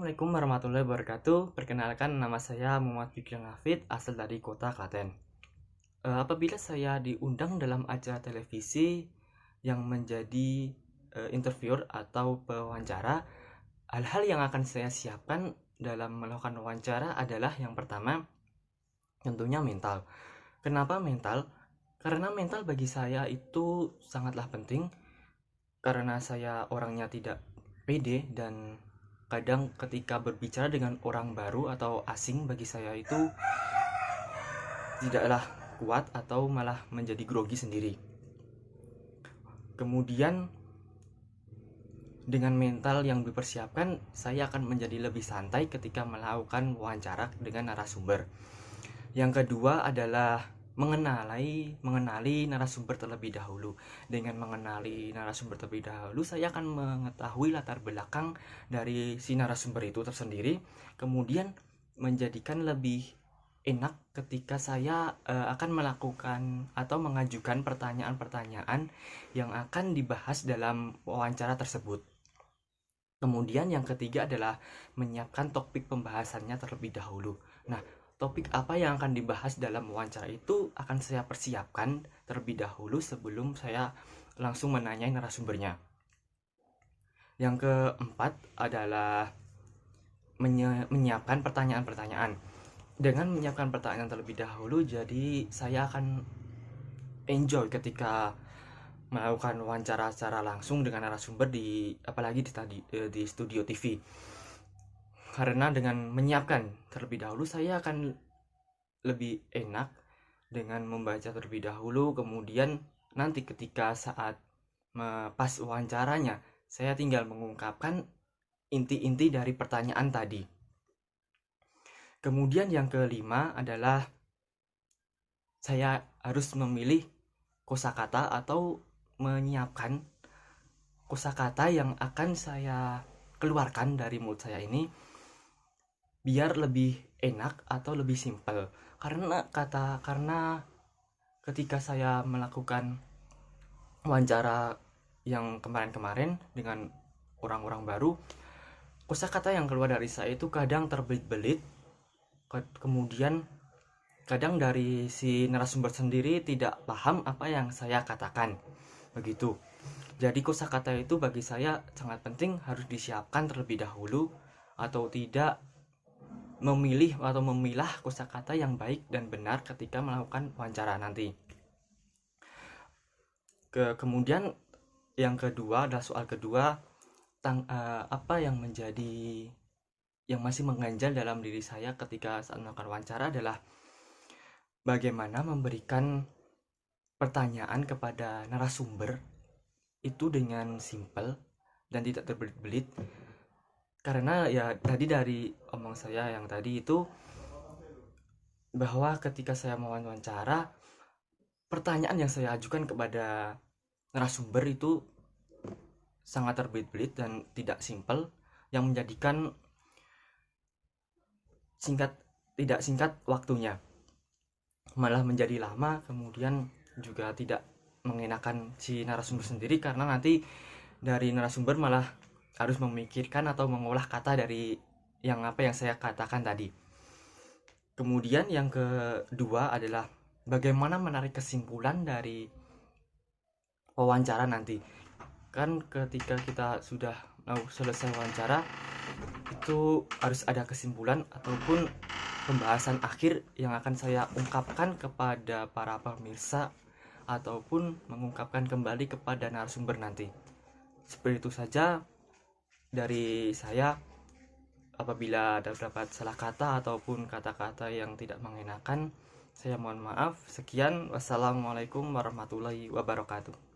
Assalamualaikum warahmatullahi wabarakatuh. Perkenalkan, nama saya Muhammad Fikri Hafid, asal dari kota Klaten. Apabila saya diundang dalam acara televisi yang menjadi interviewer atau pewawancara, hal-hal yang akan saya siapkan dalam melakukan wawancara adalah yang pertama, tentunya mental. Kenapa mental? Karena mental bagi saya itu sangatlah penting, karena saya orangnya tidak pede dan kadang ketika berbicara dengan orang baru atau asing bagi saya itu tidaklah kuat atau malah menjadi grogi sendiri. Kemudian dengan mental yang dipersiapkan, saya akan menjadi lebih santai ketika melakukan wawancara dengan narasumber. Yang kedua adalah mengenali narasumber terlebih dahulu. Dengan mengenali narasumber terlebih dahulu, saya akan mengetahui latar belakang dari si narasumber itu tersendiri, kemudian menjadikan lebih enak ketika saya akan melakukan atau mengajukan pertanyaan-pertanyaan yang akan dibahas dalam wawancara tersebut. Kemudian yang ketiga adalah menyiapkan topik pembahasannya terlebih dahulu. Nah, topik apa yang akan dibahas dalam wawancara itu akan saya persiapkan terlebih dahulu sebelum saya langsung menanyai narasumbernya. Yang keempat adalah menyiapkan pertanyaan-pertanyaan. Dengan menyiapkan pertanyaan terlebih dahulu, jadi saya akan enjoy ketika melakukan wawancara secara langsung dengan narasumber apalagi di studio TV. Karena dengan menyiapkan terlebih dahulu, saya akan lebih enak dengan membaca terlebih dahulu, kemudian nanti ketika saat pas wawancaranya, saya tinggal mengungkapkan inti-inti dari pertanyaan tadi. Kemudian yang kelima adalah saya harus memilih kosakata atau menyiapkan kosakata yang akan saya keluarkan dari mulut saya ini biar lebih enak atau lebih simpel. Karena ketika saya melakukan wawancara yang kemarin-kemarin dengan orang-orang baru, kosakata yang keluar dari saya itu kadang terbelit-belit, kemudian kadang dari si narasumber sendiri tidak paham apa yang saya katakan, begitu. Jadi kosakata itu bagi saya sangat penting, harus disiapkan terlebih dahulu, atau tidak memilih atau memilah kosakata yang baik dan benar ketika melakukan wawancara nanti. Kemudian yang kedua adalah soal kedua, apa yang masih mengganjal dalam diri saya ketika saat melakukan wawancara adalah bagaimana memberikan pertanyaan kepada narasumber itu dengan simple dan tidak terbelit-belit. Karena ya tadi dari omong saya yang tadi itu, bahwa ketika saya mau wawancara, pertanyaan yang saya ajukan kepada narasumber itu sangat terbelit-belit dan tidak simpel, yang menjadikan tidak singkat waktunya, malah menjadi lama, kemudian juga tidak mengenakan si narasumber sendiri, karena nanti dari narasumber malah harus memikirkan atau mengolah kata dari yang saya katakan tadi. Kemudian yang kedua adalah bagaimana menarik kesimpulan dari wawancara nanti. Kan ketika kita sudah selesai wawancara, itu harus ada kesimpulan ataupun pembahasan akhir yang akan saya ungkapkan kepada para pemirsa ataupun mengungkapkan kembali kepada narasumber nanti. Seperti itu saja dari saya. Apabila terdapat salah kata ataupun kata-kata yang tidak mengenakan, saya mohon maaf. Sekian, wassalamualaikum warahmatullahi wabarakatuh.